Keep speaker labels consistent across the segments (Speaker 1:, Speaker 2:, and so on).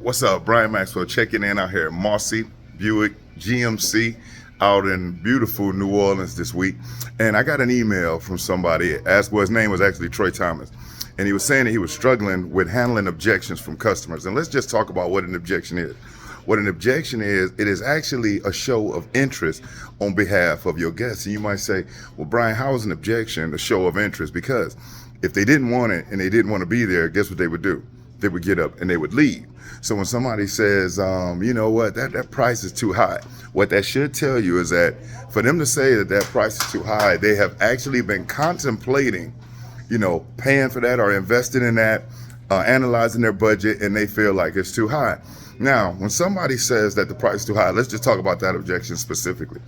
Speaker 1: What's up? Brian Maxwell checking in out here at Mossy Buick GMC out in beautiful New Orleans this week. And I got an email from somebody, his name was actually Troy Thomas. And he was saying that he was struggling with handling objections from customers. And let's just talk about what an objection is. What an objection is, it is actually a show of interest on behalf of your guests. And you might say, well, Brian, how is an objection a show of interest? Because if they didn't want it and they didn't want to be there, guess what they would do? They would get up and they would leave. So when somebody says, you know what, that price is too high, what that should tell you is that for them to say that price is too high, they have actually been contemplating, paying for that or investing in that, analyzing their budget, and they feel like it's too high. Now, when somebody says that the price is too high, let's just talk about that objection specifically.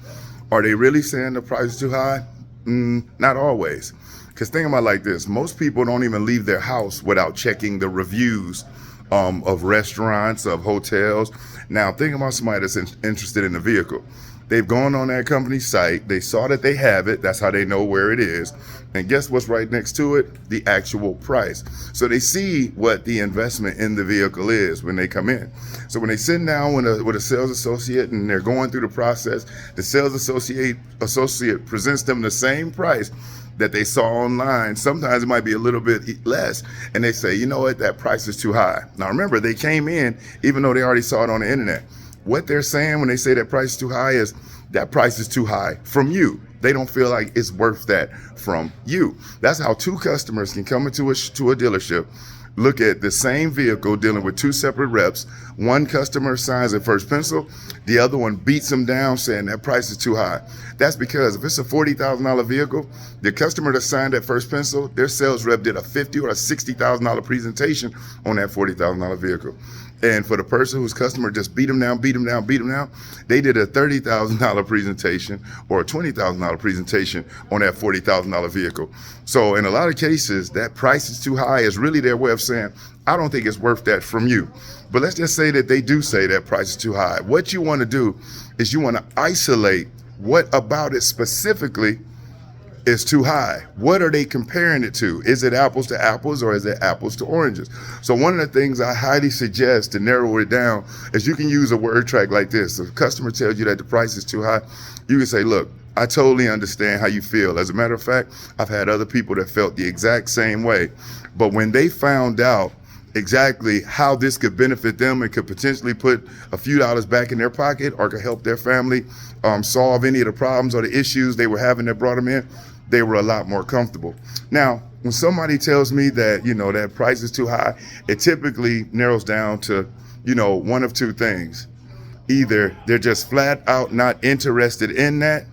Speaker 1: Are they really saying the price is too high? Not always. Because think about it like this, most people don't even leave their house without checking the reviews of restaurants, of hotels. Now, think about somebody that's interested in the vehicle. They've gone on that company's site, they saw that they have it, that's how they know where it is. And guess what's right next to it? The actual price. So they see what the investment in the vehicle is when they come in. So when they sit down with a sales associate and they're going through the process, the sales associate presents them the same price that they saw online. Sometimes it might be a little bit less, and they say, you know what, that price is too high. Now remember, they came in even though they already saw it on the internet. What they're saying when they say that price is too high is that price is too high from you. They don't feel like it's worth that from you. That's how two customers can come into a dealership, look at the same vehicle dealing with two separate reps. One customer signs at first pencil, the other one beats them down saying that price is too high. That's because if it's a $40,000 vehicle, the customer that signed at first pencil, their sales rep did a $50,000 or a $60,000 presentation on that $40,000 vehicle. And for the person whose customer just beat them down, they did a $30,000 presentation or a $20,000 presentation on that $40,000 vehicle. So in a lot of cases, that price is too high is really their way of saying, I don't think it's worth that from you. But let's just say that they do say that price is too high. What you want to do is you want to isolate what about it specifically is too high. What are they comparing it to? Is it apples to apples or is it apples to oranges? So one of the things I highly suggest to narrow it down is you can use a word track like this. If a customer tells you that the price is too high, you can say, look, I totally understand how you feel. As a matter of fact, I've had other people that felt the exact same way. But when they found out exactly how this could benefit them and could potentially put a few dollars back in their pocket or could help their family solve any of the problems or the issues they were having that brought them in, they were a lot more comfortable. Now, when somebody tells me that, that price is too high, it typically narrows down to, one of two things. Either they're just flat out not interested in that,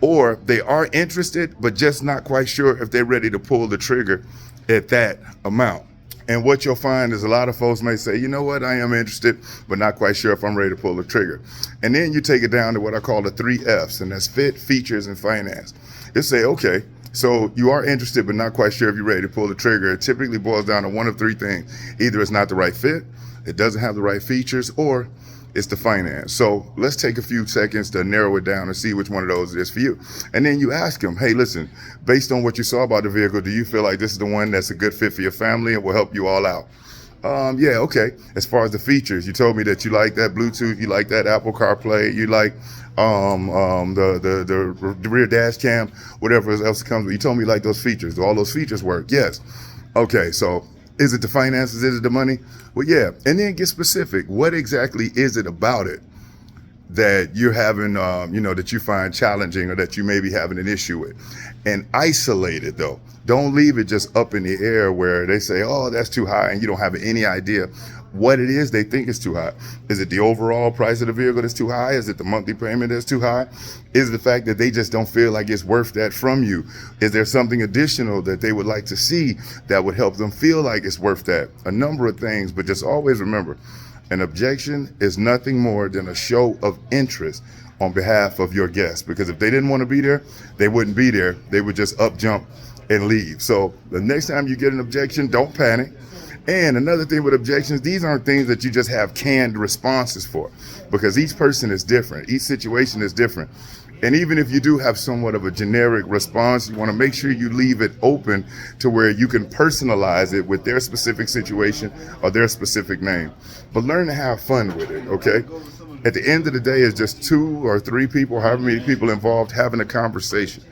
Speaker 1: or they are interested, but just not quite sure if they're ready to pull the trigger at that amount. And what you'll find is a lot of folks may say, you know what, I am interested, but not quite sure if I'm ready to pull the trigger. And then you take it down to what I call the 3 F's, and that's fit, features, and finance. You say, okay, so you are interested, but not quite sure if you're ready to pull the trigger. It typically boils down to one of 3 things. Either it's not the right fit, it doesn't have the right features, or it's the finance. So let's take a few seconds to narrow it down and see which one of those it is for you. And then you ask them, hey, listen, based on what you saw about the vehicle, do you feel like this is the one that's a good fit for your family and will help you all out? Yeah, okay. As far as the features, you told me that you like that Bluetooth, you like that Apple CarPlay, you like the rear dash cam, whatever else comes with. You told me you like those features. Do all those features work? Yes. Okay, so is it the finances? Is it the money? Well, yeah. And then get specific. What exactly is it about it that you're having, that you find challenging or that you may be having an issue with? And isolate it, though. Don't leave it just up in the air where they say, oh, that's too high, and you don't have any idea what it is they think is too high. Is it the overall price of the vehicle that's too high? Is it the monthly payment that's too high? Is it the fact that they just don't feel like it's worth that from you? Is there something additional that they would like to see that would help them feel like it's worth that? A number of things, but just always remember, an objection is nothing more than a show of interest on behalf of your guests, because if they didn't want to be there, they wouldn't be there. They would just up jump and leave. So the next time you get an objection, don't panic. And another thing with objections, these aren't things that you just have canned responses for, because each person is different. Each situation is different. And even if you do have somewhat of a generic response, you want to make sure you leave it open to where you can personalize it with their specific situation or their specific name. But learn to have fun with it, okay? At the end of the day, it's just 2 or 3 people, however many people involved, having a conversation.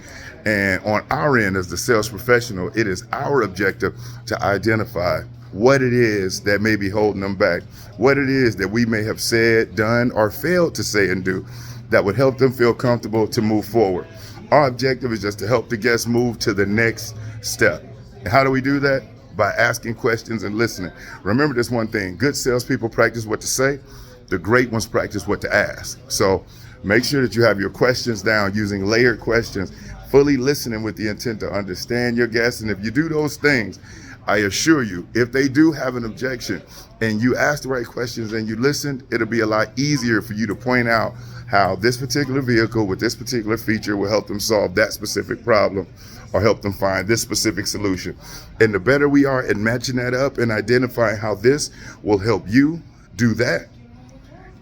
Speaker 1: And on our end, as the sales professional, it is our objective to identify what it is that may be holding them back, what it is that we may have said, done, or failed to say and do that would help them feel comfortable to move forward. Our objective is just to help the guests move to the next step. And how do we do that? By asking questions and listening. Remember this one thing: good salespeople practice what to say, the great ones practice what to ask. So make sure that you have your questions down using layered questions, fully listening with the intent to understand your guests. And if you do those things, I assure you, if they do have an objection and you ask the right questions and you listen, it'll be a lot easier for you to point out how this particular vehicle with this particular feature will help them solve that specific problem or help them find this specific solution. And the better we are at matching that up and identifying how this will help you do that,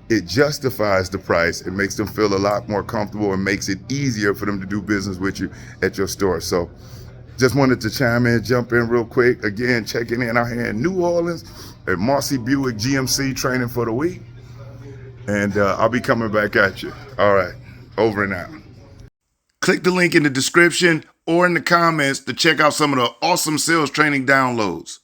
Speaker 1: it justifies the price. It makes them feel a lot more comfortable and makes it easier for them to do business with you at your store. So just wanted to jump in real quick. Again, checking in out here in New Orleans at Marcy Buick GMC training for the week. And I'll be coming back at you. All right, over and out. Click the link in the description or in the comments to check out some of the awesome sales training downloads.